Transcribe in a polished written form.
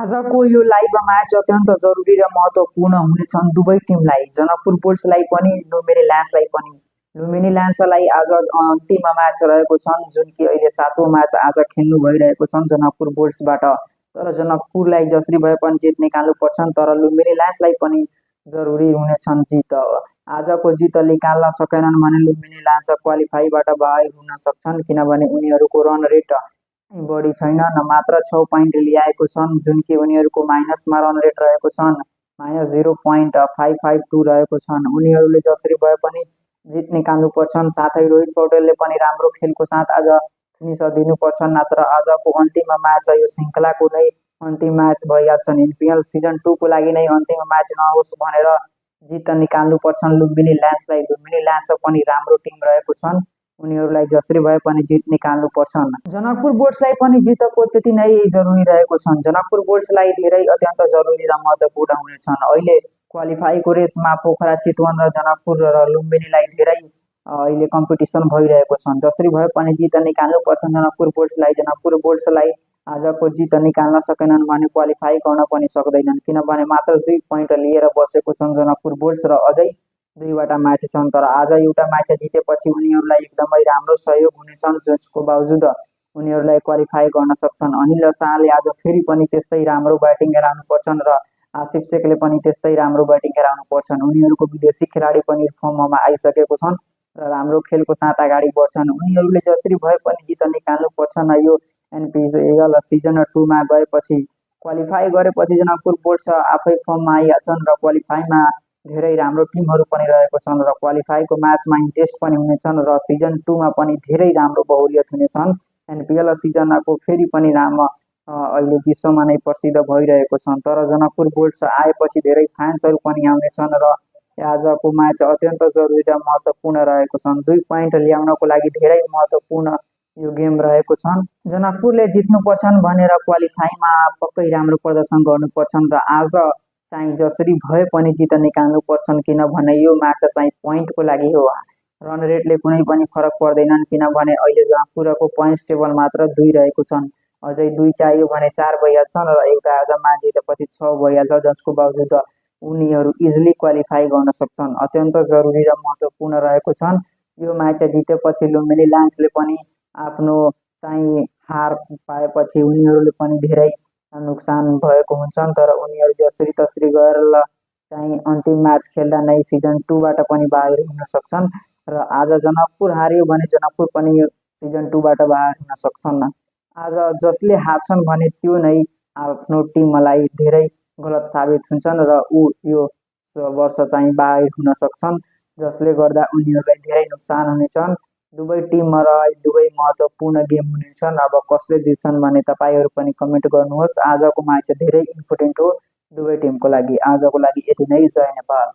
आजको यो live match अत्यन्त जरुरी र महत्त्वपूर्ण हुनेछन् दुवै टिमलाई। जनकपुर बुल्सलाई पनि लुम्बिनी लायन्सलाई पनि। लुम्बिनी लायन्सलाई आज अन्तिम म्याच रहेको छन्, जुन कि अहिले 7औं म्याच आज खेल्नु भइरहेको छन् जनकपुर बुल्सबाट। तर जनकपुरलाई जसरी भए पनि जित निकाल्नु पर्छन्, तर लुम्बिनी लायन्सलाई पनि जरुरी हुनेछन् जित। आजको जित निकाल्न सकेनन् भने लुम्बिनी लायन्स क्वालिफाईबाट बाहिर हुन सक्छन्, किनभने उनीहरूको रन रेट बढी छैन, मात्र 6 पोइन्ट ल्याएको छन्, जुन कि उनीहरूको माइनसमा रन रेट रहेको छन्, -0.552 रहेको छन्। उनीहरूले जसरी भए पनि जित निकाल्नु पर्छन्। साथै रोहित पौडेलले पनि राम्रो खेलको साथ आज फिनिस दिनुपर्छन्, नत्र आजको अन्तिम म्याच यो श्रृङ्खलाको नै अन्तिम म्याच भइहाल्छन्। एनपिएल सिजन 2 को लागि नै अन्तिम म्याच नहोस् भनेर जित निकाल्नु पर्छन् लुम्बिनी लायन्सलाई। लुम्बिनी लायन्स पनि राम्रो टिम रहेको छन्, उनीहरूलाई जसरी भए पनि जित निकाल्नु पर्छन्। जनकपुर बुल्सलाई पनि जितको त्यति नै जरुरी रहेको छन्। जनकपुर बुल्सलाई धेरै अत्यन्त जरुरी र महत्त्वपूर्ण हुनेछन्। अहिले क्वालिफाईको रेसमा पोखरा चितवन र जनकपुर र लुम्बिनीलाई धेरै अहिले कम्पिटिसन भइरहेको छन्। जसरी भए पनि जित निकाल्नु पर्छ जनकपुर बुल्सलाई। जनकपुर बुल्सलाई आजको जित निकाल्न सकेनन् भने क्वालिफाई गर्न पनि सक्दैनन्, किनभने मात्र 2 पोइन्ट लिएर बसेको छन् जनकपुर बुल्स र अझै 2वटा म्याच छन्। तर आज एउटा म्याच जितेपछि उनीहरूलाई एकदमै राम्रो सहयोग हुनेछन्, जसको बावजुद उनीहरूलाई क्वालिफाई गर्न सक्छन्। अनिल शाहले आज फेरि पनि त्यस्तै राम्रो ब्याटिङ गराउनु पर्छन् र आसिफ शेखले पनि त्यस्तै राम्रो ब्याटिङ गराउनु पर्छन्। उनीहरूको विदेशी खेलाडी पनि फर्ममा आइसकेको छन् र राम्रो खेलको साथ अगाडि बढ्छन्। उनीहरूले जसरी भए पनि जित निकाल्नु पर्छन्। यो एनपिएल सिजन 2 मा गएपछि क्वालिफाई गरेपछि जनकपुर बुल्स आफै फर्ममा आइहाल्छन् र क्वालिफाईमा धेरै राम्रो टिमहरू पनि रहेको छन् र क्वालिफाईको म्याचमा इन्ट्रेस्ट पनि हुनेछन् र सिजन 2 मा पनि धेरै राम्रो बहुलियत हुनेछन्। एनपिएल सिजनको फेरि पनि नाम अहिले विश्वमा नै प्रसिद्ध भइरहेको छन्। तर जनकपुर बुल्स आएपछि धेरै फ्यान्सहरू पनि आउनेछन् र आजको म्याच अत्यन्त जरुरी र महत्त्वपूर्ण रहेको छन्। 2 पोइन्ट ल्याउनको लागि धेरै महत्त्वपूर्ण यो गेम रहेको छन्। जनकपुरले जित्नुपर्छन् भनेर क्वालिफाईमा पक्कै राम्रो प्रदर्शन गर्नुपर्छन् र आज चाहिँ जसरी भए पनि जित निकाल्नु पर्छन्, किनभने यो म्याच चाहिँ पोइन्टको लागि हो। रन रेटले कुनै पनि फरक पर्दैनन्, किनभने अहिले जनकपुरको पोइन्ट्स टेबल मात्र 2 रहेको छन्। अझै 2 चाहियो भने 4 भइहाल्छन् र एउटा आज म्याच जितेपछि 6 भइहाल्छ, जसको बावजुद उनीहरू इजिली क्वालिफाई गर्न सक्छन्। अत्यन्त जरुरी र महत्त्वपूर्ण रहेको छन्। यो म्याच जितेपछि लुम्बिनी लायन्सले पनि आफ्नो चाहिँ हार पाएपछि उनीहरूले पनि धेरै नुकसान भएको हुन्छन्, तर उनीहरू जसरी तसरी गएर चाहिँ अन्तिम म्याच खेल्दा नै सिजन 2 बाट पनि बाहिर हुन सक्छन् र आज जनकपुर हार्यो भने जनकपुर पनि सिजन 2 बाट बाहिर हुन सक्छन्। आज जसले हार्छन् भने त्यो नै आफ्नो टिमलाई धेरै गलत साबित हुन्छन् र यो वर्ष चाहिँ बाहिर हुन सक्छन्, जसले गर्दा उनीहरूलाई धेरै नोक्सान हुनेछन्। दुवै टिम र दुवै महत्त्वपूर्ण गेम हुनेछन्। अब कसले जित्छन् भने तपाईहरू पनि कमेन्ट गर्नुहोस्। आजको म्याच धेरै इम्पोर्टेन्ट हो दुवै टिमको लागि। आजको लागि यति नै। जय नेपाल।